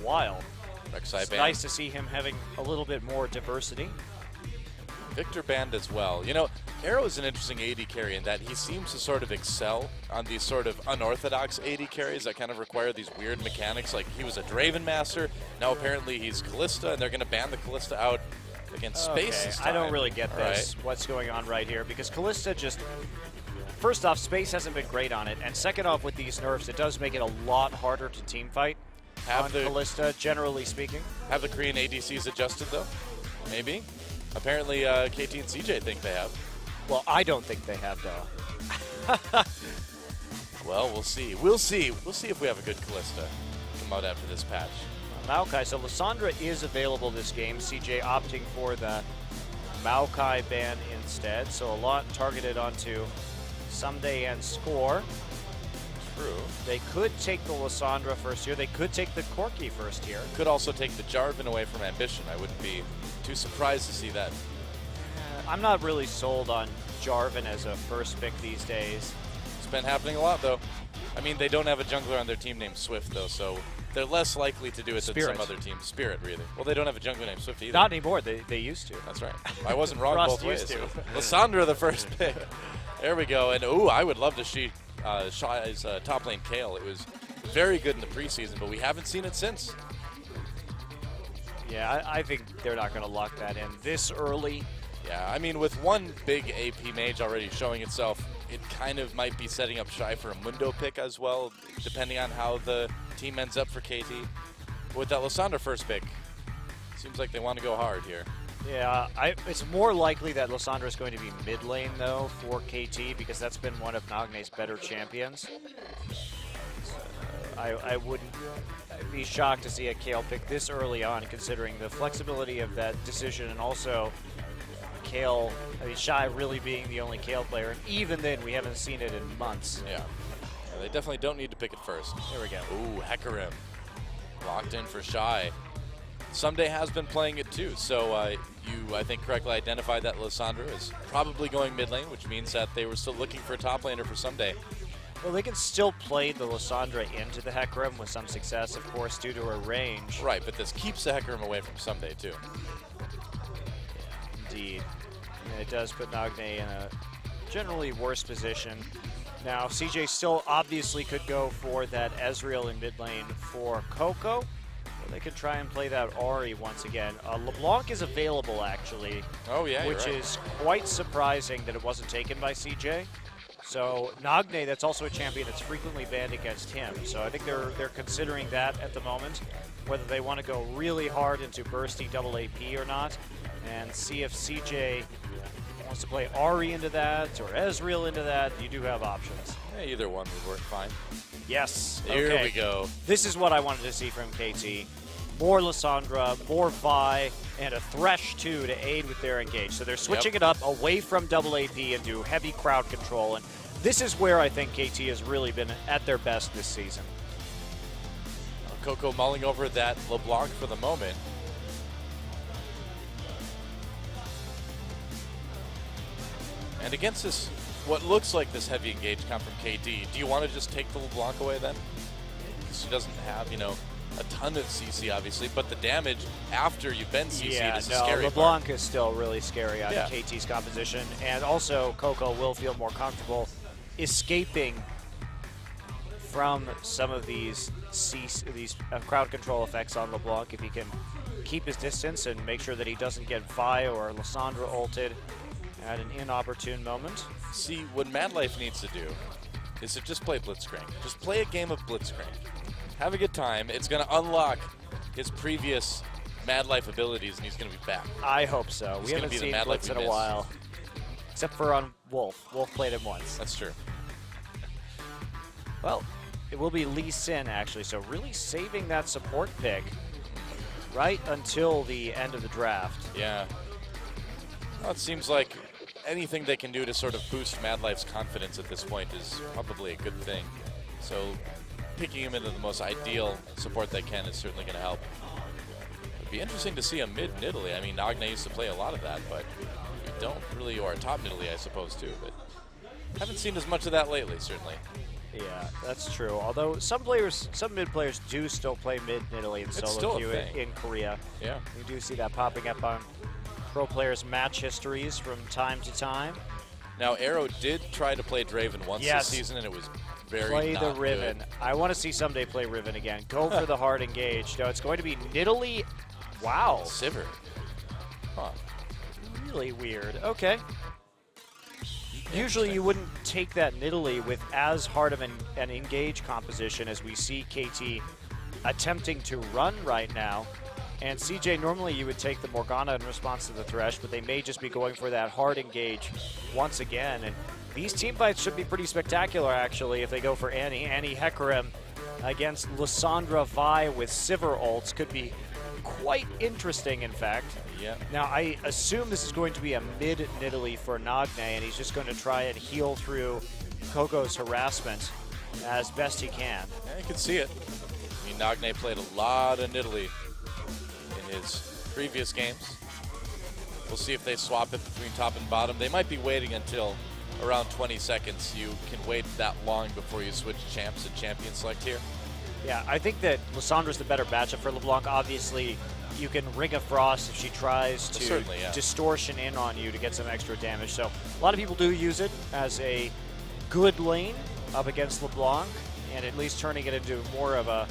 while. Rek'Sai banned. Nice to see him having a little bit more diversity. Victor banned as well. You know, Arrow is an interesting AD carry in that he seems to sort of excel on these sort of unorthodox AD carries that kind of require these weird mechanics. Like, he was a Draven Master, now apparently he's Kalista, and they're going to ban the Kalista out against Space this time. I don't really get this, what's going on right here, because Kalista just, first off, Space hasn't been great on it, and second off, with these nerfs, it does make it a lot harder to team fight on Kalista, generally speaking. Have the Korean ADCs adjusted, though? Maybe. Apparently, KT and CJ think they have. Well, I don't think they have, though. Well, we'll see. We'll see. We'll see if we have a good Kalista come out after this patch. Maokai. So Lissandra is available this game. CJ opting for the Maokai ban instead. So a lot targeted onto Someday and Score. True. They could take the Lissandra first here. They could take the Corki first here. Could also take the Jarvan away from Ambition. I wouldn't be too surprised to see that. I'm not really sold on Jarvan as a first pick these days. It's been happening a lot, though. I mean, they don't have a jungler on their team named Swift, though, so they're less likely to do it than some other teams. Spirit, really. Well, they don't have a jungler named Swift either. Not anymore. They used to. That's right. I wasn't wrong both ways. To. Lissandra, the first pick. There we go. And, ooh, I would love to see Shai's top lane Kale. It was very good in the preseason, but we haven't seen it since. Yeah, I think they're not going to lock that in this early. Yeah, I mean, with one big AP mage already showing itself, it kind of might be setting up Shai for a Mundo pick as well, depending on how the team ends up for KT. But with that Lissandra first pick, seems like they want to go hard here. Yeah, it's more likely that Lissandra is going to be mid lane, though, for KT, because that's been one of Nagne's better champions. I wouldn't be shocked to see a Kale pick this early on, considering the flexibility of that decision, and also Kale, I mean, Shai really being the only Kale player, and even then, we haven't seen it in months. Yeah, they definitely don't need to pick it first. There we go. Ooh, Hecarim. Locked in for Shai. Someday has been playing it too, so you, I think, correctly identified that Lissandra is probably going mid lane, which means that they were still looking for a top laner for Someday. Well, they can still play the Lissandra into the Hecarim with some success, of course, due to her range. Right, but this keeps the Hecarim away from Someday too. Indeed. And it does put Nagne in a generally worse position. Now, CJ still obviously could go for that Ezreal in mid lane for Coco. Or they could try and play that Ahri once again. LeBlanc is available, actually. Oh, yeah, which is quite surprising that it wasn't taken by CJ. So Nagne, that's also a champion that's frequently banned against him. So I think they're considering that at the moment, whether they want to go really hard into bursty double AP or not, and see if CJ wants to play Ahri into that or Ezreal into that. You do have options. Yeah, either one would work fine. Yes. Here we go. This is what I wanted to see from KT. More Lissandra, more Vi, and a Thresh, too, to aid with their engage. So they're switching it up away from double AP into heavy crowd control. And this is where I think KT has really been at their best this season. Coco mulling over that LeBlanc for the moment. And against this, what looks like this heavy engage come from KT, do you want to just take the LeBlanc away then? Because she doesn't have, you know, a ton of CC, obviously, but the damage after you've been CC'd is a scary LeBlanc part. is still really scary on KT's composition, and also Coco will feel more comfortable escaping from some of these crowd control effects on LeBlanc if he can keep his distance and make sure that he doesn't get Vi or Lissandra ulted at an inopportune moment. See, what Mad Life needs to do is to just play Blitzcrank. Just play a game of Blitzcrank. Have a good time. It's going to unlock his previous Mad Life abilities, and he's going to be back. I hope so. We haven't seen Blitz in a while. Except for on Wolf. Wolf played him once. That's true. Well, it will be Lee Sin, actually, so really saving that support pick right until the end of the draft. Yeah. Well, it seems like anything they can do to sort of boost Mad Life's confidence at this point is probably a good thing. So picking him into the most ideal support they can is certainly going to help. It'd be interesting to see a mid Nidalee. I mean, Nagne used to play a lot of that, but we don't really, or a top Nidalee, I suppose, too. But haven't seen as much of that lately, certainly. Yeah, that's true. Although some mid players do still play mid in Italy and It's solo still a queue thing. in Korea. Yeah. You do see that popping up on pro players' match histories from time to time. Now, Arrow did try to play Draven once Yes. this season, and it was very Play not the Riven. good. I want to see someday play Riven again. Go for the hard engage. No, it's going to be Nidalee. Wow. Sivir. Huh. Really weird. Okay. Usually you wouldn't take that Nidalee with as hard of an engage composition as we see KT attempting to run right now. And CJ, normally you would take the Morgana in response to the Thresh, but they may just be going for that hard engage once again. And these team fights should be pretty spectacular, actually, if they go for Annie. Annie Hecarim against Lissandra Vi with Sivir ults could be quite interesting, in fact. Yeah. Now, I assume this is going to be a mid Nidalee for Nagne, and he's just going to try and heal through Kogo's harassment as best he can. Yeah, you can see it. I mean, Nagne played a lot of Nidalee in his previous games. We'll see if they swap it between top and bottom. They might be waiting until around 20 seconds. You can wait that long before you switch champs and champion select here. Yeah, I think that Lissandra's the better matchup for LeBlanc. Obviously, you can Ring of Frost if she tries to Certainly, yeah. distortion in on you to get some extra damage. So a lot of people do use it as a good lane up against LeBlanc, and at least turning it into more of a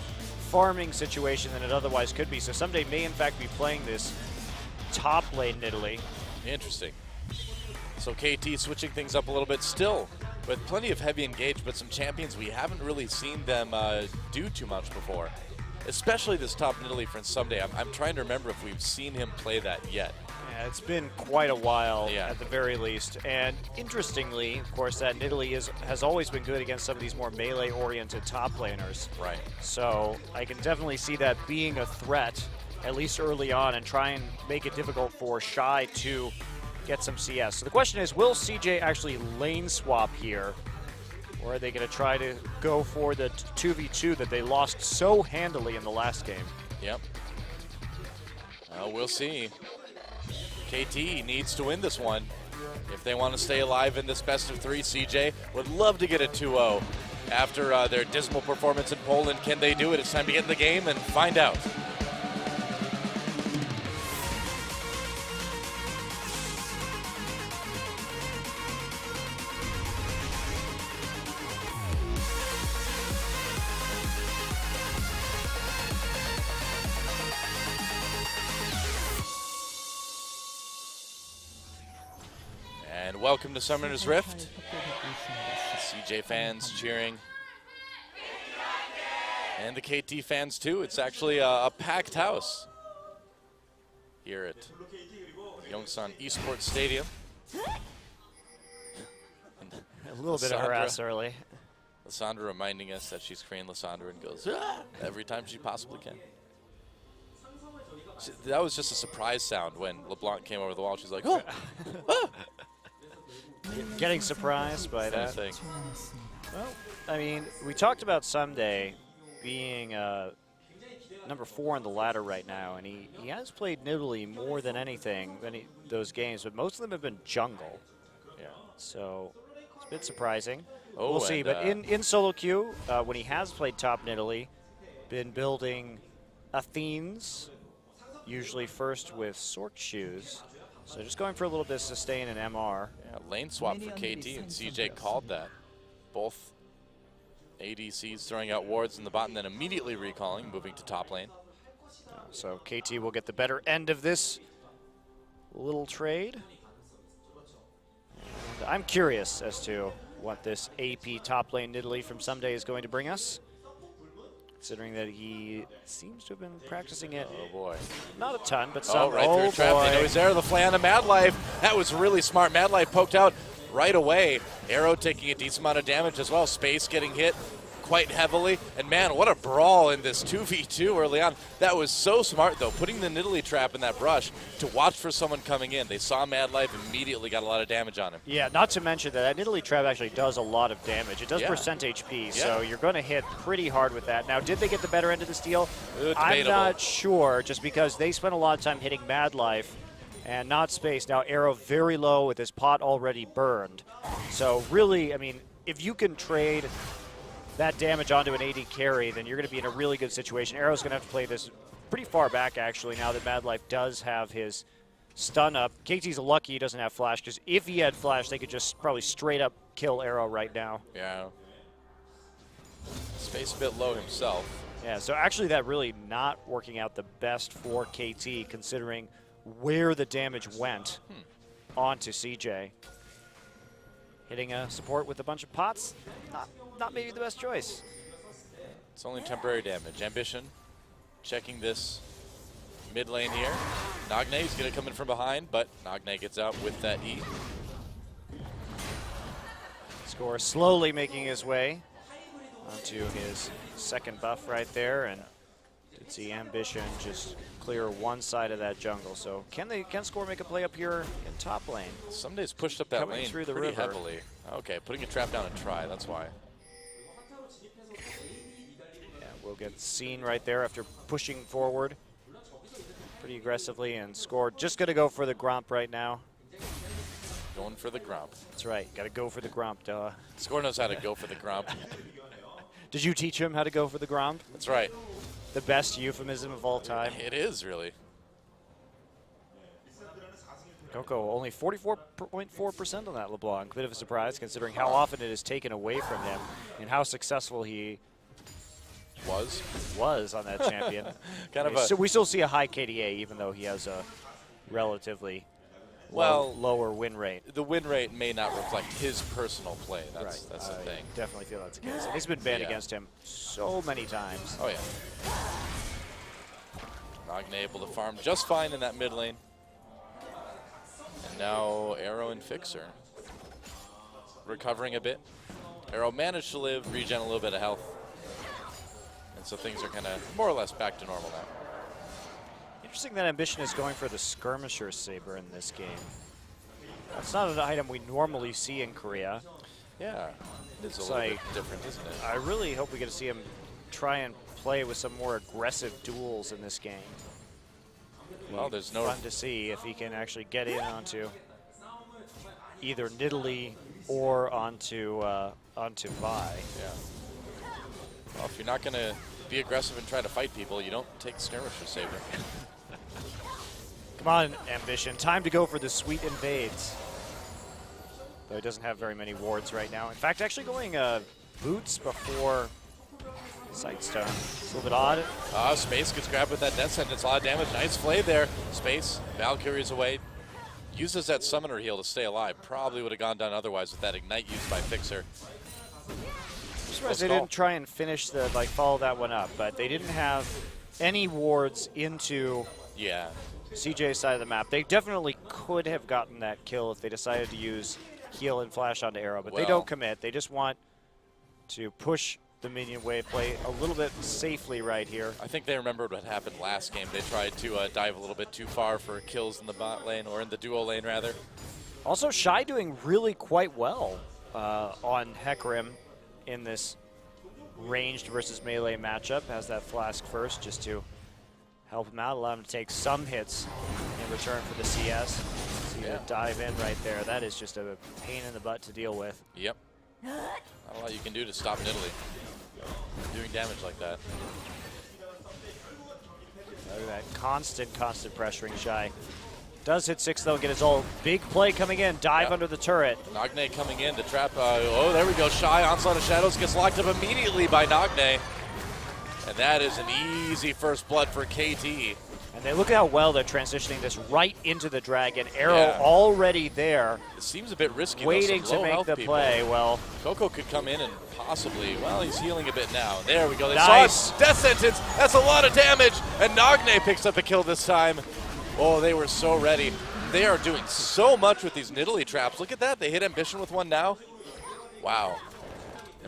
farming situation than it otherwise could be. So someday may in fact be playing this top lane Nidalee. Interesting. So KT switching things up a little bit still with plenty of heavy engage, but some champions we haven't really seen them do too much before. Especially this top Nidalee for Someday. I'm trying to remember if we've seen him play that yet. Yeah, it's been quite a while Yeah. at the very least. And interestingly, of course, that Nidalee has always been good against some of these more melee-oriented top laners. Right. So I can definitely see that being a threat, at least early on, and try and make it difficult for Shy to get some CS. So the question is, will CJ actually lane swap here? Or are they going to try to go for the 2v2 that they lost so handily in the last game? Yep. We'll see. KT needs to win this one if they want to stay alive in this best of 3. CJ would love to get a 2-0 after their dismal performance in Poland. Can they do it? It's time to get in the game and find out. And welcome to Summoner's Rift. CJ fans cheering. And the KT fans too. It's actually a packed house here at Yongsan Esports Stadium. A little bit of harass early. Lissandra reminding us that she's Korean Lissandra and goes "Ah!" every time she possibly can. That was just a surprise sound when LeBlanc came over the wall. She's like, oh! Ah! Getting surprised by that. Thing. Well, I mean, we talked about Someday being number 4 in the ladder right now, and he has played Nidalee more than anything, those games, but most of them have been jungle. Yeah. So it's a bit surprising. Oh, we'll see. But in solo queue, when he has played top Nidalee, been building Athenes, usually first with Sork shoes. So just going for a little bit of sustain and MR. Yeah, lane swap for KT, and CJ called that. Both ADCs throwing out wards in the bot and then immediately recalling, moving to top lane. So KT will get the better end of this little trade. And I'm curious as to what this AP top lane Nidalee from Someday is going to bring us, considering that he seems to have been practicing it. Oh boy. Not a ton, but some. Oh, right through trap. They know he's there. The fly on to Mad Life. That was really smart. Mad Life poked out right away. Arrow taking a decent amount of damage as well. Space getting hit quite heavily. And man, what a brawl in this 2v2 early on. That was so smart though, putting the Nidalee trap in that brush to watch for someone coming in. They saw Mad Life, immediately got a lot of damage on him. Yeah, not to mention that Nidalee trap actually does a lot of damage. It does Yeah. percent HP, Yeah. so you're going to hit pretty hard with that. Now, did they get the better end of this deal? I'm Debatable. not sure, just because they spent a lot of time hitting Mad Life and not Space. Now, Arrow very low with his pot already burned. So really, I mean, if you can trade that damage onto an AD carry, then you're going to be in a really good situation. Arrow's going to have to play this pretty far back, actually, now that Mad Life does have his stun up. KT's lucky he doesn't have flash, because if he had flash, they could just probably straight up kill Arrow right now. Yeah. Space a bit low himself. Yeah, so actually that really not working out the best for KT, considering where the damage went onto CJ. Hitting a support with a bunch of pots, not maybe the best choice. It's only temporary damage. Ambition checking this mid lane here. Nagne is going to come in from behind, but Nagne gets out with that E. Score slowly making his way onto his second buff right there, and did see Ambition just clear one side of that jungle. So can Score make a play up here in top lane? Somebody's pushed up that Coming lane through the pretty river. heavily. Okay, putting a trap down and try, that's why. Yeah, we'll get seen right there after pushing forward pretty aggressively, and Score just gonna go for the Gromp right now. Going for the Gromp. That's right, gotta go for the Gromp, duh. Score knows how to go for the Gromp. Did you teach him how to go for the Gromp? That's right. The best euphemism of all time. It is, really. Coco only 44.4% on that LeBlanc. Bit of a surprise considering how often it is taken away from him and how successful he was on that champion. So we still see a high KDA even though he has a relatively lower win rate. The win rate may not reflect his personal play. That's the thing. Definitely feel that's the case. And he's been banned against him so many times. Oh, yeah. Nagne able to farm just fine in that mid lane. And now Arrow and Fixer recovering a bit. Arrow managed to live, regen a little bit of health. And so things are kind of more or less back to normal now. Interesting that Ambition is going for the Skirmisher Saber in this game. That's not an item we normally see in Korea. Yeah, it's a little bit different, isn't it? I really hope we get to see him try and play with some more aggressive duels in this game. Well, there's no fun to see if he can actually get in onto either Nidalee or onto Vi. Yeah. Well, if you're not going to be aggressive and try to fight people, you don't take Skirmisher Saber. Come on, Ambition. Time to go for the sweet invades. Though he doesn't have very many wards right now. In fact, actually going boots before Sightstone. It's a little bit odd. Space gets grabbed with that Death Sentence. A lot of damage. Nice play there. Space. Valkyrie's away. Uses that Summoner heal to stay alive. Probably would have gone down otherwise with that Ignite used by Fixer. I'm surprised they didn't try and finish the, follow that one up. But they didn't have any wards into CJ's side of the map. They definitely could have gotten that kill if they decided to use heal and flash onto Arrow. But they don't commit. They just want to push the minion wave play a little bit safely right here. I think they remembered what happened last game. They tried to dive a little bit too far for kills in the bot lane, or in the duo lane rather. Also, Shy doing really quite well on Hecarim in this ranged versus melee matchup. Has that flask first just to help him out, allow him to take some hits in return for the CS. See to dive in right there. That is just a pain in the butt to deal with. Yep. Not a lot you can do to stop Nidalee doing damage like that. Look at that constant pressuring Shy. Does hit 6 though, get his ult. Big play coming in, dive under the turret. Nagne coming in to trap, there we go, Shy, Onslaught of Shadows gets locked up immediately by Nagne. And that is an easy first blood for KT. And they look at how well they're transitioning this right into the dragon. Arrow already there. It seems a bit risky, waiting to make the play. Well, Coco could come in and possibly, he's healing a bit now. There we go. They nice. saw it. Death Sentence. That's a lot of damage. And Nagne picks up a kill this time. Oh, they were so ready. They are doing so much with these Nidalee traps. Look at that. They hit Ambition with one now. Wow.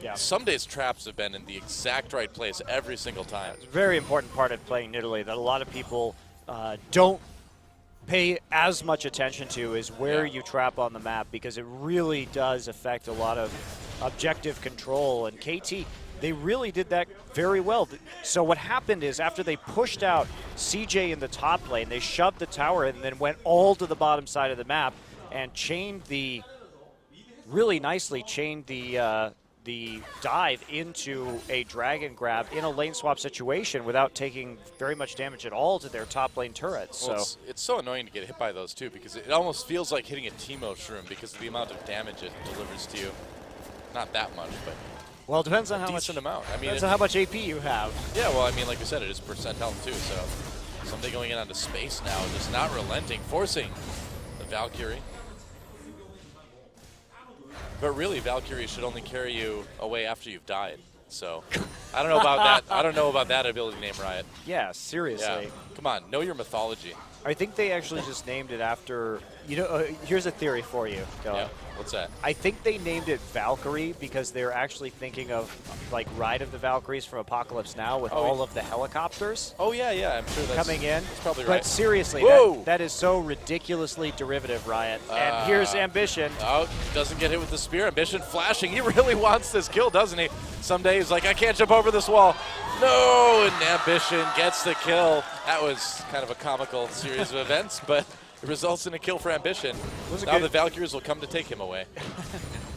Yeah. Some days traps have been in the exact right place every single time. It's a very important part of playing Nidalee that a lot of people don't pay as much attention to is where you trap on the map, because it really does affect a lot of objective control. And KT, they really did that very well. So what happened is after they pushed out CJ in the top lane, they shoved the tower and then went all to the bottom side of the map and chained the, really nicely chained the the dive into a dragon grab in a lane swap situation without taking very much damage at all to their top lane turrets. Well, so it's so annoying to get hit by those too, because it almost feels like hitting a Teemo shroom because of the amount of damage it delivers to you. Not that much, but well, it depends on how decent much amount. I mean, depends on how much AP you have. Yeah, well, I mean, like I said, it is percent health too. So somebody going in onto space now, just not relenting, forcing the Valkyrie. But really, Valkyrie should only carry you away after you've died. So I don't know about that. I don't know about that ability name, Riot. Yeah, seriously. Yeah. Come on, know your mythology. I think they actually just named it after, you know, here's a theory for you, Dylan. Yeah, what's that? I think they named it Valkyrie because they're actually thinking of, like, Ride of the Valkyries from Apocalypse Now with all of the helicopters. Oh, yeah, I'm sure that's coming in. That's probably but right. But seriously, that is so ridiculously derivative, Riot. And here's Ambition. Oh, doesn't get hit with the spear. Ambition flashing. He really wants this kill, doesn't he? Someday he's like, I can't jump over this wall. No, and Ambition gets the kill. That was kind of a comical series of events, but it results in a kill for Ambition. Now the Valkyries will come to take him away.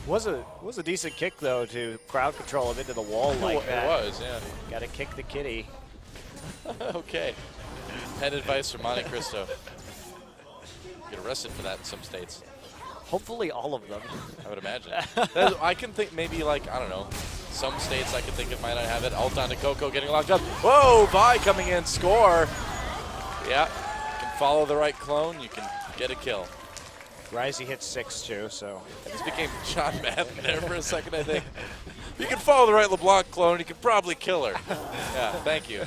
was a decent kick, though, to crowd control him into the wall like that. It was, yeah. Got to kick the kitty. Okay. Head advice from Monte Cristo. Get arrested for that in some states. Hopefully all of them. I would imagine. I can think maybe, like, I don't know, some states I can think of might not have it. Ult onto Coco getting locked up. Whoa, Vi coming in, score. Yeah, you can follow the right clone, you can get a kill. Risey hit 6 too, so. This became John Madden there for a second, I think. You can follow the right LeBlanc clone, you can probably kill her. Yeah, thank you.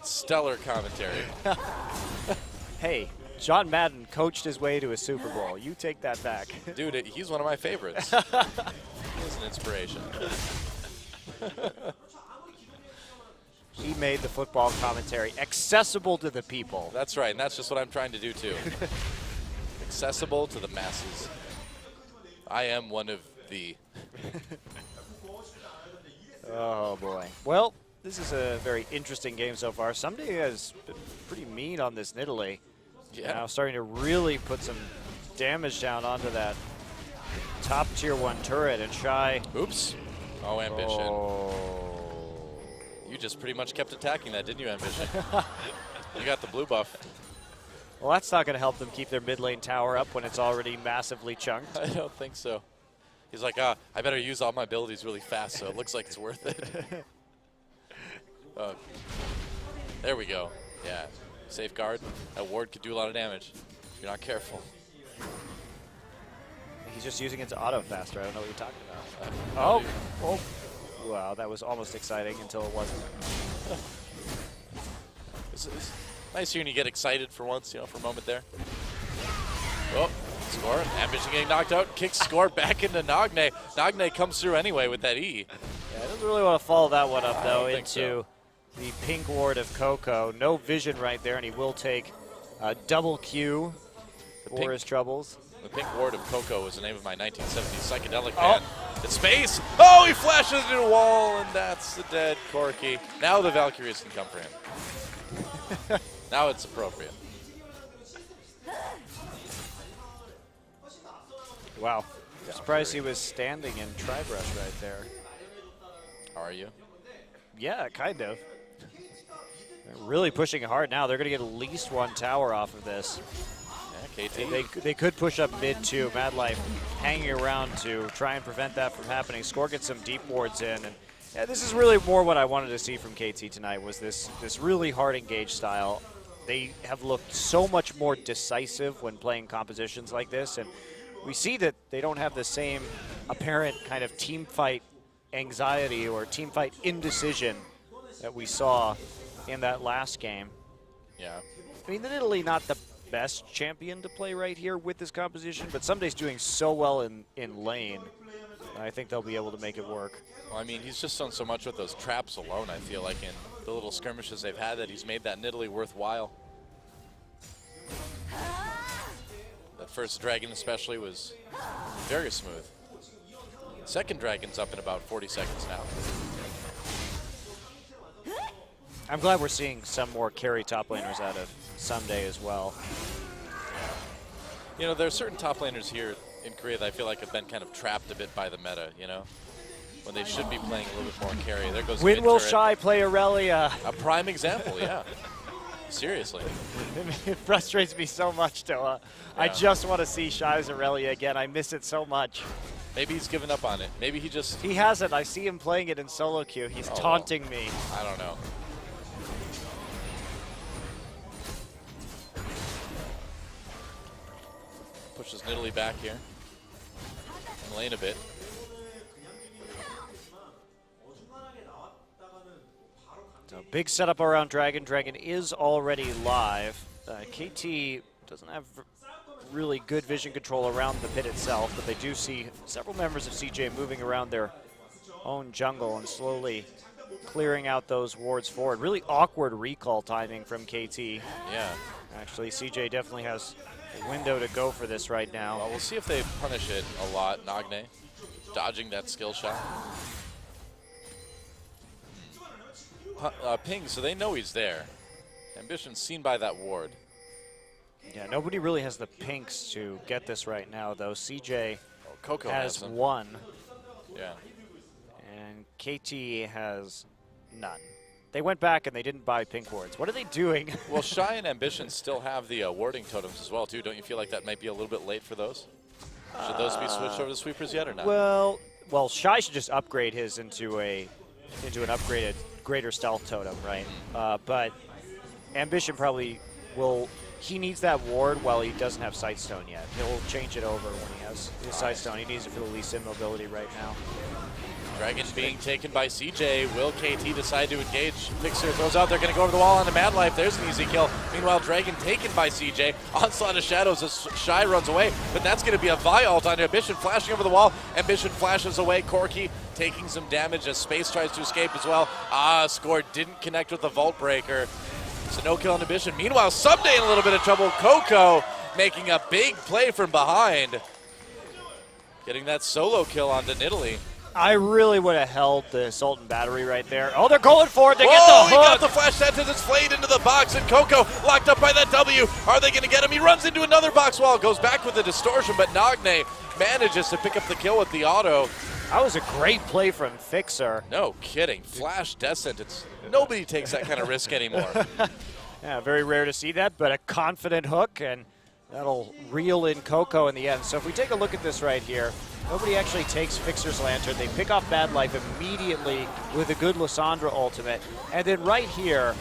Stellar commentary. Hey, John Madden coached his way to a Super Bowl. You take that back. Dude, he's one of my favorites. He's an inspiration. He made the football commentary accessible to the people. That's right, and that's just what I'm trying to do too. Accessible to the masses. I am one of the. Oh boy. Well, this is a very interesting game so far. Someday has been pretty mean on this Nidalee. Yeah. Now starting to really put some damage down onto that top tier 1 turret, and Shy. Oops. Oh, Ambition. Oh. You just pretty much kept attacking that, didn't you, Ambition? You got the blue buff. Well, that's not going to help them keep their mid lane tower up when it's already massively chunked. I don't think so. He's like, I better use all my abilities really fast, so it looks like it's worth it. There we go. Yeah. Safeguard. That ward could do a lot of damage if you're not careful. He's just using it to auto faster. I don't know what you're talking about. Oh. Wow, that was almost exciting until it wasn't. It's nice when you get excited for once, for a moment there. Oh, score. Ambition getting knocked out. Kicks score back into Nagne. Nagne comes through anyway with that E. Yeah, doesn't really want to follow that one up, though, into so. The pink ward of Coco. No vision right there, and he will take a double Q for his troubles. The pink ward of Coco was the name of my 1970s psychedelic band. It's space. Oh, he flashes into a wall, and that's the dead Corki. Now the Valkyries can come for him. Now it's appropriate. Wow. Surprised he was standing in Tribrush right there. Are you? Yeah, kind of. They're really pushing hard now. They're going to get at least 1 tower off of this. Yeah, KT. They could push up mid too. Mad Life hanging around to try and prevent that from happening. Score gets some deep wards in, and yeah, this is really more what I wanted to see from KT tonight. Was this really hard engage style? They have looked so much more decisive when playing compositions like this, and we see that they don't have the same apparent kind of team fight anxiety or team fight indecision that we saw in that last game. Yeah. I mean, Italy not the best champion to play right here with this composition, but Sumday's doing so well in lane. I think they'll be able to make it work. Well, I mean, he's just done so much with those traps alone, I feel like, in the little skirmishes they've had, that he's made that Nidalee worthwhile. That first dragon especially was very smooth. Second dragon's up in about 40 seconds now. I'm glad we're seeing some more carry top laners out of Someday as well. There are certain top laners here in Korea that I feel like have been kind of trapped a bit by the meta, when they should be playing a little bit more carry. There goes When will mid-turret. Shy play Aurelia? A prime example, yeah. Seriously. It frustrates me so much, Toa. I just want to see Shy's Aurelia again. I miss it so much. Maybe he's given up on it. Maybe he just... He hasn't. I see him playing it in solo queue. He's taunting me. I don't know. Pushes Nidalee back here. And lane a bit. So big setup around Dragon. Dragon is already live. KT doesn't have really good vision control around the pit itself, but they do see several members of CJ moving around their own jungle and slowly clearing out those wards forward. Really awkward recall timing from KT. Yeah. Actually, CJ definitely has a window to go for this right now. Well, we'll see if they punish it a lot. Nagne dodging that skill shot. Ping, so they know he's there. Ambition seen by that ward. Yeah, nobody really has the pinks to get this right now, though. CJ Coco has them. one, Yeah. and KT has none. They went back and they didn't buy pink wards. What are they doing? Well, Shy and Ambition still have the warding totems as well, too. Don't you feel like that might be a little bit late for those? Should those be switched over to sweepers yet or not? Well, Shy should just upgrade his into an upgraded greater stealth totem, right? But Ambition probably will. He needs that ward while he doesn't have Sightstone yet. He'll change it over when he has his Sightstone. He needs it for the least immobility right now. Dragon being taken by CJ. Will KT decide to engage? Fixer throws out. They're going to go over the wall on the Mad Life. There's an easy kill. Meanwhile, Dragon taken by CJ. Onslaught of Shadows as Shy runs away. But that's going to be a Vi ult on Ambition flashing over the wall. Ambition flashes away. Corki taking some damage as Space tries to escape as well. Score didn't connect with the Vault Breaker. So no kill on Ambition. Meanwhile, Someday in a little bit of trouble. Coco making a big play from behind. Getting that solo kill onto Nidalee. I really would have held the Sultan battery right there. Oh, they're going for it. They get the hook. He got the flash sentence. It's flayed into the box, and Coco locked up by that W. Are they going to get him? He runs into another box wall. Goes back with the distortion, but Nagne manages to pick up the kill with the auto. That was a great play from Fixer. No kidding. Flash death sentence. Nobody takes that kind of risk anymore. Yeah, very rare to see that, but a confident hook, and that'll reel in Coco in the end. So if we take a look at this right here, nobody actually takes Fixer's Lantern. They pick off Bad Life immediately with a good Lissandra ultimate. And then right here,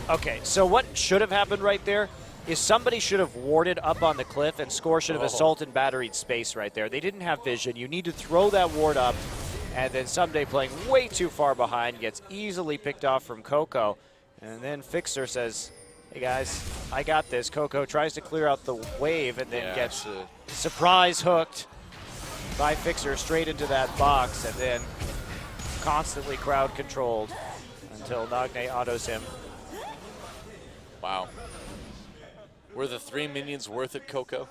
okay, so what should have happened right there is somebody should have warded up on the cliff, and Score should have assault and batteried Space right there. They didn't have vision. You need to throw that ward up, and then Someday playing way too far behind gets easily picked off from Coco. And then Fixer says, hey guys, I got this. Coco tries to clear out the wave and then gets surprise hooked by Fixer straight into that box, and then constantly crowd controlled until Nagne autos him. Wow. Were the 3 minions worth it, Coco?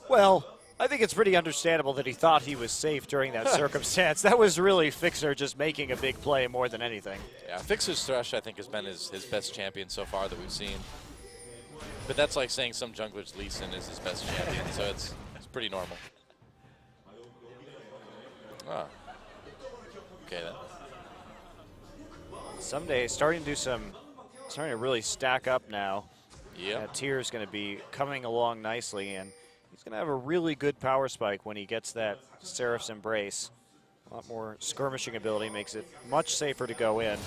Well, I think it's pretty understandable that he thought he was safe during that circumstance. That was really Fixer just making a big play more than anything. Yeah, Fixer's Thresh, I think, has been his best champion so far that we've seen. But that's like saying some jungler's Lee Sin is his best champion, so it's pretty normal. Oh. Okay, then. Someday starting to really stack up now. Yeah. Tier's going to be coming along nicely, and he's going to have a really good power spike when he gets that Seraph's Embrace. A lot more skirmishing ability, makes it much safer to go in.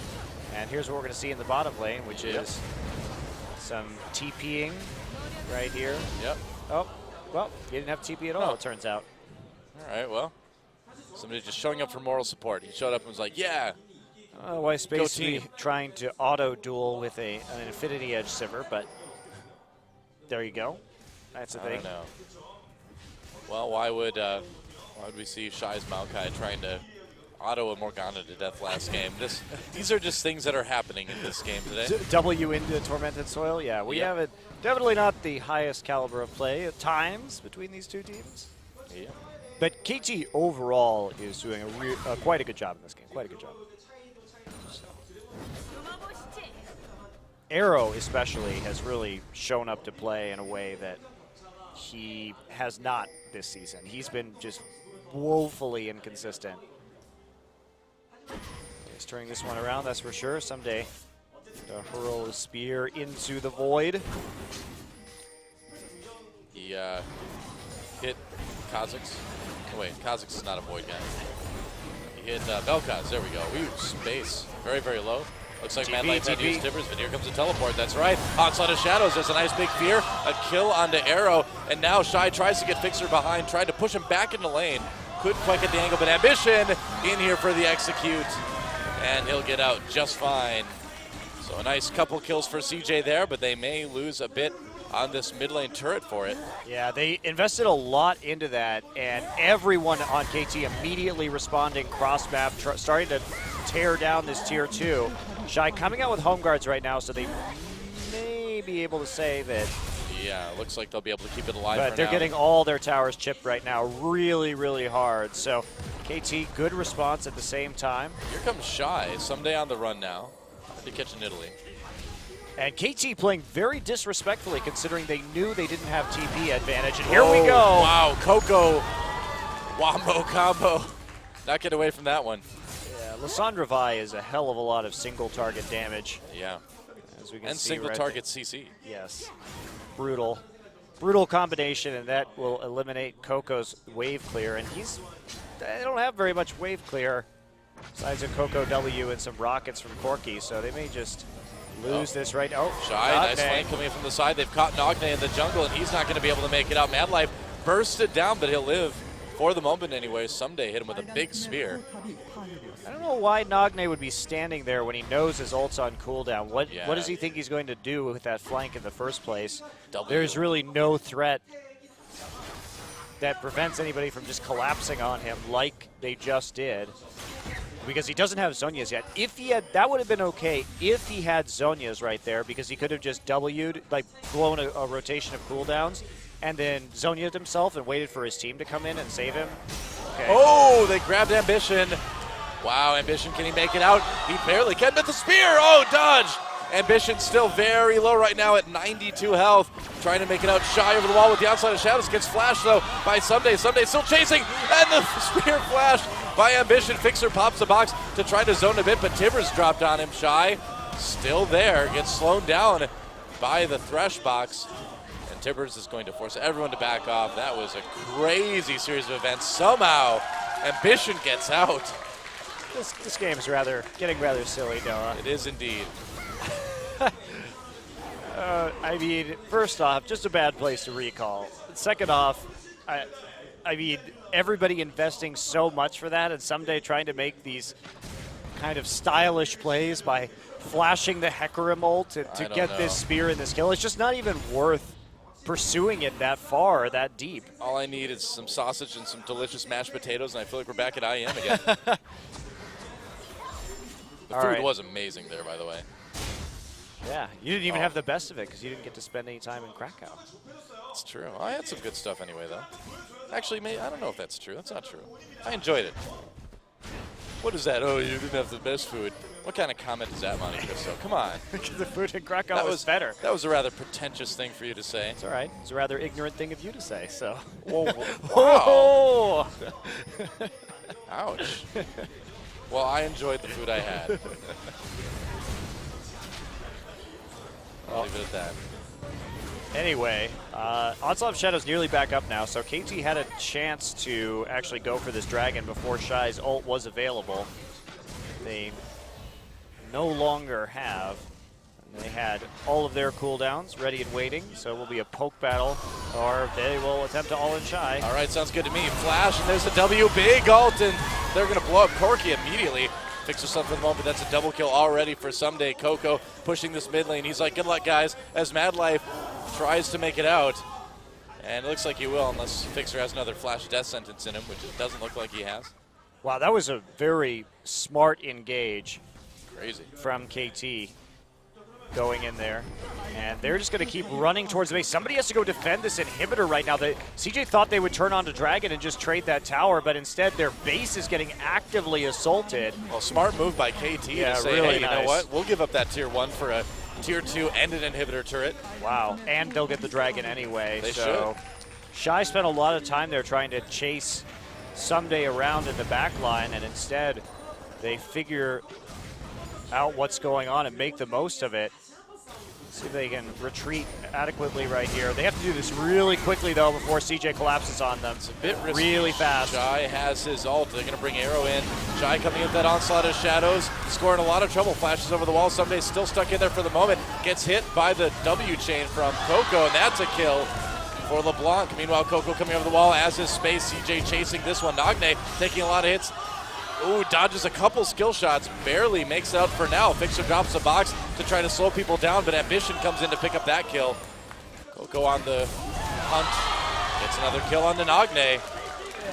And here's what we're going to see in the bottom lane, which is some TPing right here. Yep. Oh, well, he didn't have TP at all, it turns out. All right, well, somebody just showing up for moral support. He showed up and was like, yeah. Otherwise, basically trying to auto-duel with an Infinity Edge Sivir, but there you go. That's the thing. I don't know. Well, why would we see Shy's Maokai trying to auto a Morgana to death last game? These are just things that are happening in this game today. W into Tormented Soil? Yeah, we have it. Definitely not the highest caliber of play at times between these two teams. Yeah. But KT overall is doing quite a good job in this game. Quite a good job. Arrow especially has really shown up to play in a way that he has not this season. He's been just woefully inconsistent. He's turning this one around, that's for sure. Someday to hurl a spear into the void. He hit Kha'Zix. Oh, wait, Kha'Zix is not a void guy. He hit Vel'Koz. There we go. Ooh, space. Very, very low. Looks like Mad Life had to use Tibbers, but here comes a teleport. That's right. Onslaught of Shadows. There's a nice big fear. A kill onto Arrow. And now Shy tries to get Fixer behind, tried to push him back into lane. Couldn't quite get the angle, but Ambition in here for the execute. And he'll get out just fine. So a nice couple kills for CJ there, but they may lose a bit on this mid lane turret for it. Yeah, they invested a lot into that, and everyone on KT immediately responding cross-map, starting to tear down this tier 2. Shy coming out with home guards right now, so they may be able to say that. Yeah, looks like they'll be able to keep it alive But for they're now. getting all their towers chipped right now really, really hard. So KT, good response at the same time. Here comes Shy, someday on the run now. To catch in Italy. And KT playing very disrespectfully considering they knew they didn't have TP advantage. And here we go. Wow, Coco wombo combo. Not get away from that one. Yeah, Lissandra Vi is a hell of a lot of single target damage. Yeah. As we can And see single right target CC. Yes. Brutal. Brutal combination, and that will eliminate Coco's wave clear. And they don't have very much wave clear besides a Coco W and some rockets from Corki, so they may just lose this right now. Oh, Shy, nice flank coming in from the side. They've caught Nagne in the jungle, and he's not going to be able to make it out. Mad Life bursted down, but he'll live for the moment anyway. Someday hit him with a big spear. I don't know why Nagne would be standing there when he knows his ult's on cooldown. What does he think he's going to do with that flank in the first place? There's really no threat that prevents anybody from just collapsing on him like they just did. Because he doesn't have Zhonya's yet. If he had, that would have been okay if he had Zhonya's right there, because he could have just W'd, like blown a rotation of cooldowns, and then Zhonya'd himself and waited for his team to come in and save him. Okay. Oh, they grabbed Ambition. Wow, Ambition, can he make it out? He barely can, but the spear, oh, dodge. Ambition still very low right now at 92 health. Trying to make it out. Shy over the wall with the outside of Shadows. Gets flashed though by Someday. Someday still chasing, and the spear flash by Ambition. Fixer pops the box to try to zone a bit, but Tibbers dropped on him. Shy still there. Gets slowed down by the Thresh box. And Tibbers is going to force everyone to back off. That was a crazy series of events. Somehow, Ambition gets out. This game is getting rather silly, Noah. It is indeed. I mean, first off, just a bad place to recall. Second off, I mean, everybody investing so much for that, and Someday trying to make these kind of stylish plays by flashing the Hecarim ult to get this spear and this kill. It's just not even worth pursuing it that far or that deep. All I need is some sausage and some delicious mashed potatoes, and I feel like we're back at IM again. The food was amazing there, by the way. Yeah, you didn't even have the best of it because you didn't get to spend any time in Krakow. It's true. I had some good stuff anyway, though. Actually, I don't know if that's true. That's not true. I enjoyed it. What is that? Oh, you didn't have the best food. What kind of comment is that, Monte Cristo? Come on. Because the food in Krakow was better. That was a rather pretentious thing for you to say. It's all right. It's a rather ignorant thing of you to say, so. Whoa, wow. Ouch. Well, I enjoyed the food I had. I'll leave it at that. Anyway, Onslaught of Shadow's nearly back up now, so KT had a chance to actually go for this dragon before Shy's ult was available. They no longer have. And they had all of their cooldowns ready and waiting, so it will be a poke battle, or they will attempt to all-in Shy. All right, sounds good to me. Flash, and there's a W, big ult, and they're going to blow up Corki immediately. Fix yourself for the moment. That's a double kill already for Someday. Coco pushing this mid lane. He's like, good luck, guys, as Mad Life tries to make it out. And it looks like he will, unless Fixer has another flash death sentence in him, which it doesn't look like he has. Wow, that was a very smart engage. Crazy. From KT going in there. And they're just going to keep running towards the base. Somebody has to go defend this inhibitor right now. CJ thought they would turn on to Dragon and just trade that tower, but instead their base is getting actively assaulted. Well, smart move by KT to say, really hey, you nice. know what? We'll give up that tier 1 for a tier 2 and an inhibitor turret. Wow, and they'll get the Dragon anyway. They so should. Shy spent a lot of time there trying to chase Someday around in the back line, and instead they figure out what's going on and make the most of it. See if they can retreat adequately right here. They have to do this really quickly, though, before CJ collapses on them. It's a bit risky. Really fast. Shy has his ult. They're going to bring Arrow in. Shy coming in that onslaught of shadows, scoring a lot of trouble. Flashes over the wall. Someday still stuck in there for the moment. Gets hit by the W chain from Coco, and that's a kill for LeBlanc. Meanwhile, Coco coming over the wall as his space. CJ chasing this one. Nagne taking a lot of hits. Ooh, dodges a couple skill shots, barely makes it out for now. Fixer drops a box to try to slow people down, but Ambition comes in to pick up that kill. Coco on the hunt, gets another kill on the Nagne.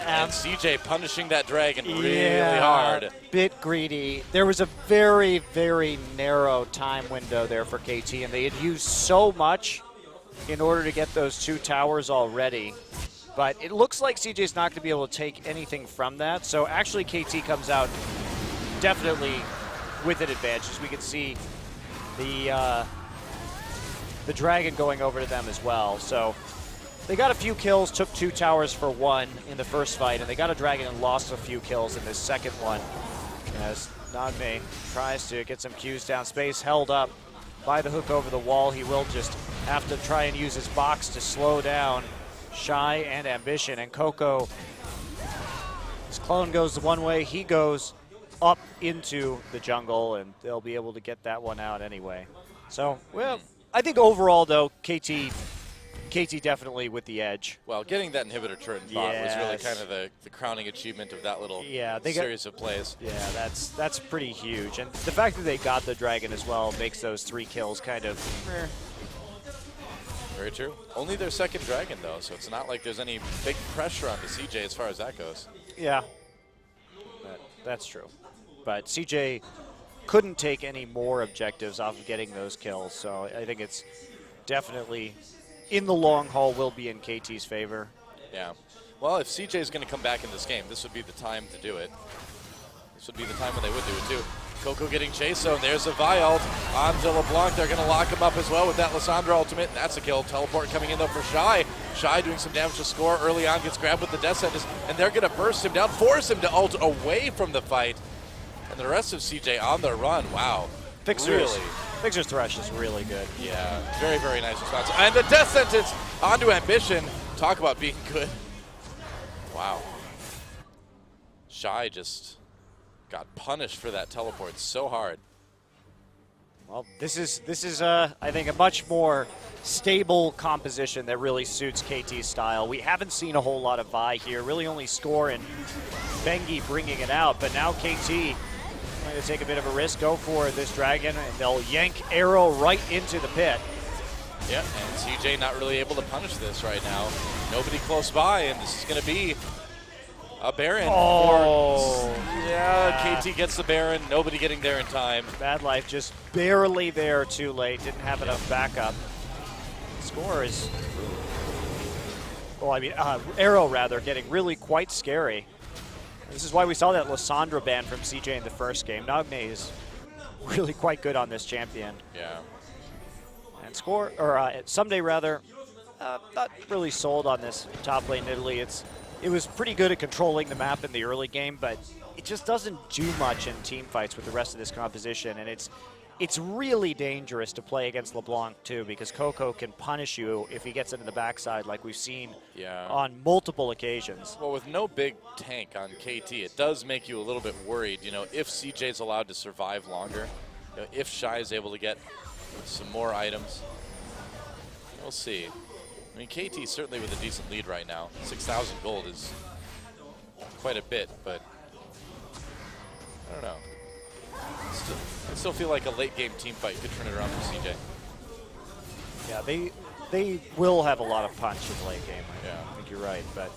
And CJ punishing that dragon really hard. Bit greedy. There was a very, very narrow time window there for KT, and they had used so much in order to get those 2 towers already. But it looks like CJ's not going to be able to take anything from that. So actually KT comes out definitely with an advantage. As we can see the dragon going over to them as well. So they got a few kills, took 2 towers for 1 in the first fight, and they got a dragon and lost a few kills in this second one. As Nagne tries to get some Qs down space, held up by the hook over the wall. He will just have to try and use his box to slow down Shy and Ambition, and Coco, his clone goes one way, he goes up into the jungle, and they'll be able to get that one out anyway. So, well, I think overall, though, KT definitely with the edge. Well, getting that inhibitor turret in bot was really kind of the crowning achievement of that little series of plays. Yeah, that's pretty huge. And the fact that they got the dragon as well makes those 3 kills kind of Very true. Only their second dragon, though, so it's not like there's any big pressure on the CJ as far as that goes. Yeah, that's true. But CJ couldn't take any more objectives off of getting those kills, so I think it's definitely, in the long haul, will be in KT's favor. Yeah. Well, if CJ is going to come back in this game, this would be the time to do it. This would be the time when they would do it, too. Coco getting chased zone. There's a Vi ult onto LeBlanc. They're going to lock him up as well with that Lissandra ultimate, and that's a kill. Teleport coming in, though, for Shy. Shy doing some damage to score early on, gets grabbed with the Death Sentence, and they're going to burst him down, force him to ult away from the fight. And the rest of CJ on the run. Wow. Fixer's Thresh is really good. Yeah, very, very nice response. And the Death Sentence onto Ambition. Talk about being good. Wow. Shy just got punished for that teleport so hard. Well, this is I think a much more stable composition that really suits KT's style. We haven't seen a whole lot of Vi here. Really only Score and Bengi bringing it out, but now KT going to take a bit of a risk, go for this dragon, and they'll yank Arrow right into the pit. Yeah, and CJ not really able to punish this right now. Nobody close by, and this is going to be a Baron. Oh, yeah, KT gets the Baron. Nobody getting there in time. Bad Life just barely there too late. Didn't have enough backup. Score is, well, I mean, Arrow rather, getting really quite scary. This is why we saw that Lissandra ban from CJ in the first game. Nagne is really quite good on this champion. Yeah. And Score, or Someday rather, not really sold on this top lane in Italy. It was pretty good at controlling the map in the early game, but it just doesn't do much in team fights with the rest of this composition, and it's really dangerous to play against LeBlanc too, because Coco can punish you if he gets into the backside, like we've seen on multiple occasions. Well, with no big tank on KT, it does make you a little bit worried, you know, if CJ's allowed to survive longer, you know, if Shy is able to get some more items. We'll see. I mean, KT certainly with a decent lead right now. 6,000 gold is quite a bit, but I don't know. I still feel like a late-game team fight could turn it around for CJ. Yeah, they will have a lot of punch in the late game. Yeah. I think you're right, but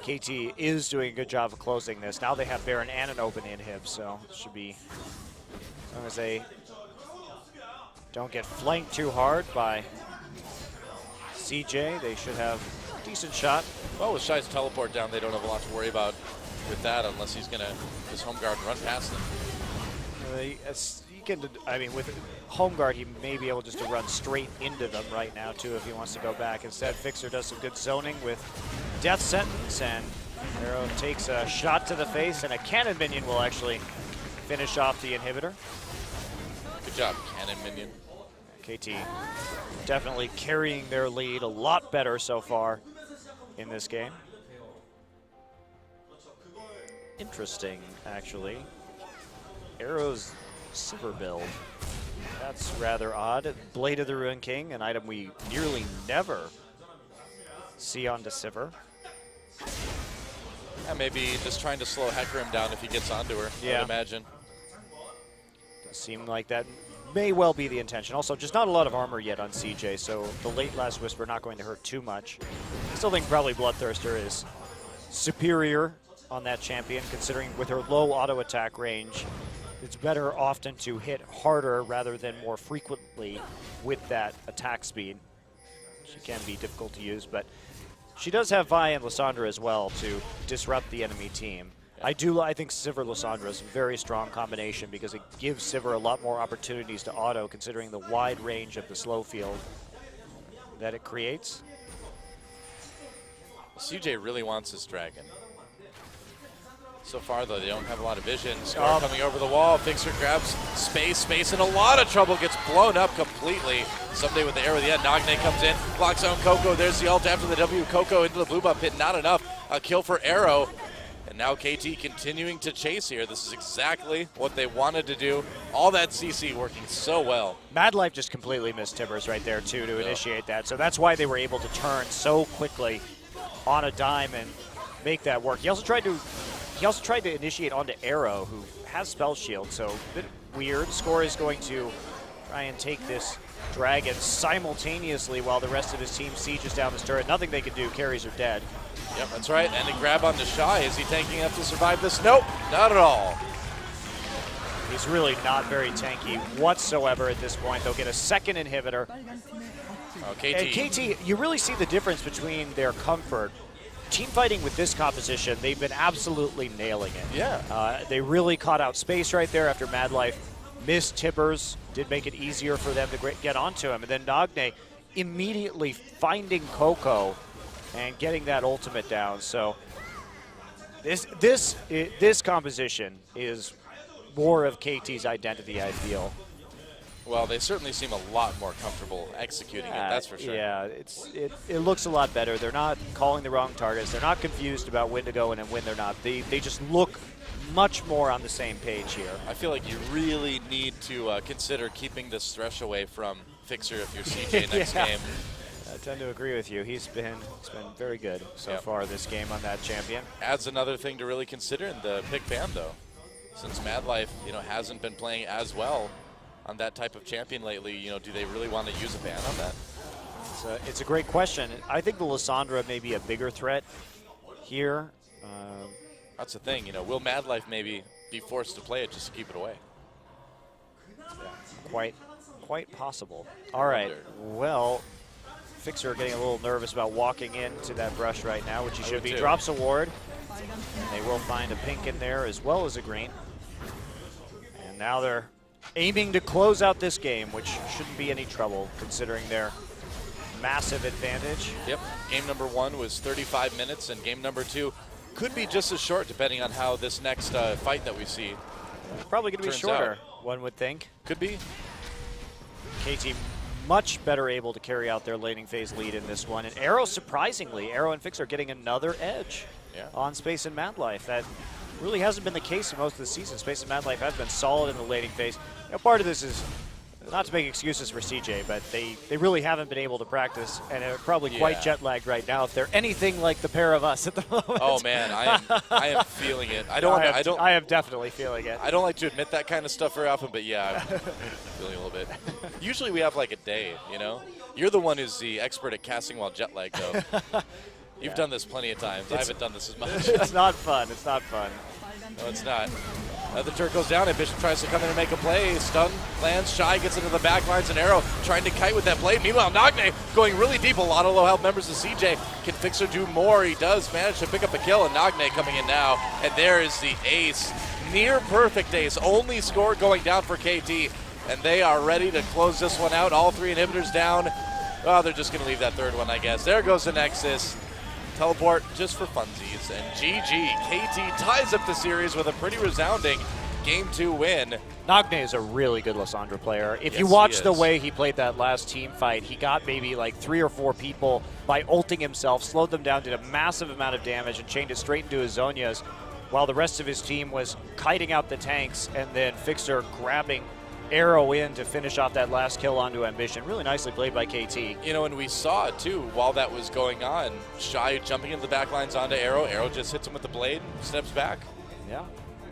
KT is doing a good job of closing this. Now they have Baron and an open inhib, so it should be, as long as they don't get flanked too hard by CJ, they should have a decent shot. Well, with Shy's teleport down, they don't have a lot to worry about with that unless he's going to just home guard and run past them. I mean, with home guard, he may be able just to run straight into them right now, too, if he wants to go back. Instead, Fixer does some good zoning with Death Sentence, and Arrow takes a shot to the face, and a cannon minion will actually finish off the inhibitor. Good job, Cannon Minion. KT definitely carrying their lead a lot better so far in this game. Interesting, actually. Arrow's Sivir build. That's rather odd. Blade of the Ruin King, an item we nearly never see on Sivir. Yeah, maybe just trying to slow Hecarim down if he gets onto her, I would imagine. Does seem like that may well be the intention. Also, just not a lot of armor yet on CJ, so the late Last Whisper not going to hurt too much. I still think probably Bloodthirster is superior on that champion, considering with her low auto attack range, it's better often to hit harder rather than more frequently with that attack speed. She can be difficult to use, but she does have Vi and Lissandra as well to disrupt the enemy team. I think Sivir Lissandra is a very strong combination because it gives Sivir a lot more opportunities to auto, considering the wide range of the slow field that it creates. CJ really wants this dragon. So far, though, they don't have a lot of vision. Scar coming over the wall. Fixer grabs space, in a lot of trouble. Gets blown up completely. Someday with the arrow at the end. Nagne comes in, blocks on Coco. There's the ult after the W. Coco into the blue buff pit. Not enough. A kill for Arrow. And now KT continuing to chase here. This is exactly what they wanted to do. All that CC working so well. Madlife just completely missed Tibbers right there, too, to initiate that. So that's why they were able to turn so quickly on a dime and make that work. He also tried to initiate onto Arrow, who has Spell Shield, so a bit weird. Score is going to try and take this dragon simultaneously while the rest of his team sieges down this turret. Nothing they can do. Carries are dead. Yep, that's right. And a grab onto Shy. Is he tanking enough to survive this? Nope, not at all. He's really not very tanky whatsoever at this point. They'll get a second inhibitor. Oh, KT. And KT, you really see the difference between their comfort. Team fighting with this composition, they've been absolutely nailing it. Yeah. They really caught out space right there after Madlife missed Tibbers, did make it easier for them to get onto him. And then Nagne immediately finding Coco and getting that ultimate down. So this composition is more of KT's identity, I feel. Well, they certainly seem a lot more comfortable executing it, that's for sure. Yeah, it looks a lot better. They're not calling the wrong targets. They're not confused about when to go in and when they're not. They just look much more on the same page here. I feel like you really need to consider keeping this Thresh away from Fixer if you're CJ next game. I tend to agree with you. He's been very good so far this game on that champion. Adds another thing to really consider in the pick ban, though. Since Madlife, hasn't been playing as well on that type of champion lately, do they really want to use a ban on that? It's a great question. I think the Lissandra may be a bigger threat here. That's the thing, will Madlife maybe be forced to play it just to keep it away? Yeah, quite possible. All right, well, Fixer getting a little nervous about walking into that brush right now, which he should be. Drops a ward. They will find a pink in there as well as a green. And now they're aiming to close out this game, which shouldn't be any trouble considering their massive advantage. Yep, game number 1 was 35 minutes, and game number 2 could be just as short depending on how this next fight that we see probably going to be shorter, one would think. Could be. KT much better able to carry out their laning phase lead in this one. And Arrow, surprisingly, Arrow and Fix are getting another edge on Space and Madlife. That really hasn't been the case in most of the season. Space and Madlife have been solid in the laning phase. Part of this is not to make excuses for CJ, but they really haven't been able to practice and are probably quite jet lagged right now if they're anything like the pair of us at the moment. Oh man, I am feeling it. I am definitely feeling it. I don't like to admit that kind of stuff very often, but yeah, I'm feeling a little bit. Usually we have like a day, You're the one who's the expert at casting while jet lagged, though. You've done this plenty of times. I haven't done this as much. It's not fun. It's not fun. No, it's not. The turret goes down, and Bishop tries to come in and make a play. Stun lands, Shy gets into the back lines, and Arrow trying to kite with that blade. Meanwhile, Nagne going really deep. A lot of low health members of CJ. Can Fixer do more? He does manage to pick up a kill, and Nagne coming in now. And there is the ace. Near perfect ace. Only score going down for KT, and they are ready to close this one out. All 3 inhibitors down. Oh, they're just going to leave that third one, I guess. There goes the Nexus. Teleport just for funsies, and GG. KT ties up the series with a pretty resounding game 2 win. Nagne is a really good Lysandra player. If Yes, you watch he the is. way he played that last team fight, he got maybe like 3 or 4 people by ulting himself, slowed them down, did a massive amount of damage, and chained it straight into his Zonias, while the rest of his team was kiting out the tanks, and then Fixer grabbing Arrow in to finish off that last kill onto Ambition. Really nicely played by KT. You know, and we saw it too while that was going on. Shy jumping into the back lines onto Arrow. Arrow just hits him with the blade and steps back. Yeah.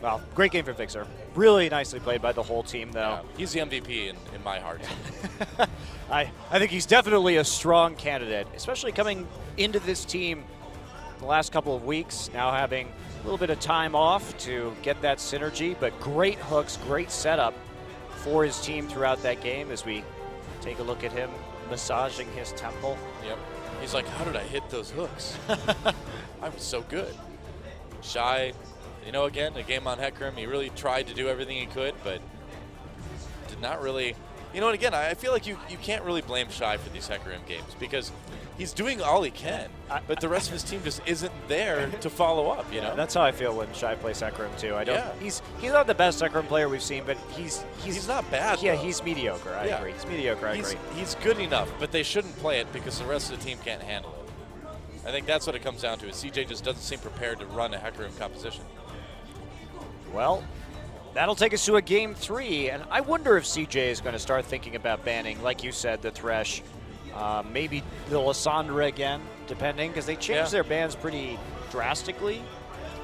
Well, great game for Fixer. Really nicely played by the whole team, though. Yeah, he's the MVP in my heart. I think he's definitely a strong candidate, especially coming into this team the last couple of weeks, now having a little bit of time off to get that synergy, but great hooks, great setup for his team throughout that game as we take a look at him massaging his temple. Yep. He's like, how did I hit those hooks? I was so good. Shy, you know, again, a game on Hecarim. He really tried to do everything he could, but did not really. You know, and again, I feel like you can't really blame Shy for these Hecarim games because he's doing all he can, but the rest of his team just isn't there to follow up, you know? That's how I feel when Shy plays Hecarim, too. I don't. Yeah. He's not the best Hecarim player we've seen, but he's not bad, Yeah, though. he's mediocre. I agree. He's mediocre. I agree. He's good enough, but they shouldn't play it because the rest of the team can't handle it. I think that's what it comes down to, is CJ just doesn't seem prepared to run a Hecarim composition. Well, that'll take us to a game 3, and I wonder if CJ is going to start thinking about banning, like you said, the Thresh, maybe the Lysandra again, depending, because they changed their bans pretty drastically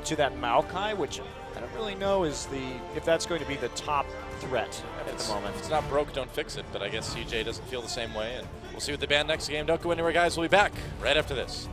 to that Maokai, which I don't really know if that's going to be the top threat at the moment. If it's not broke, don't fix it, but I guess CJ doesn't feel the same way, and we'll see what they ban next game. Don't go anywhere, guys. We'll be back right after this.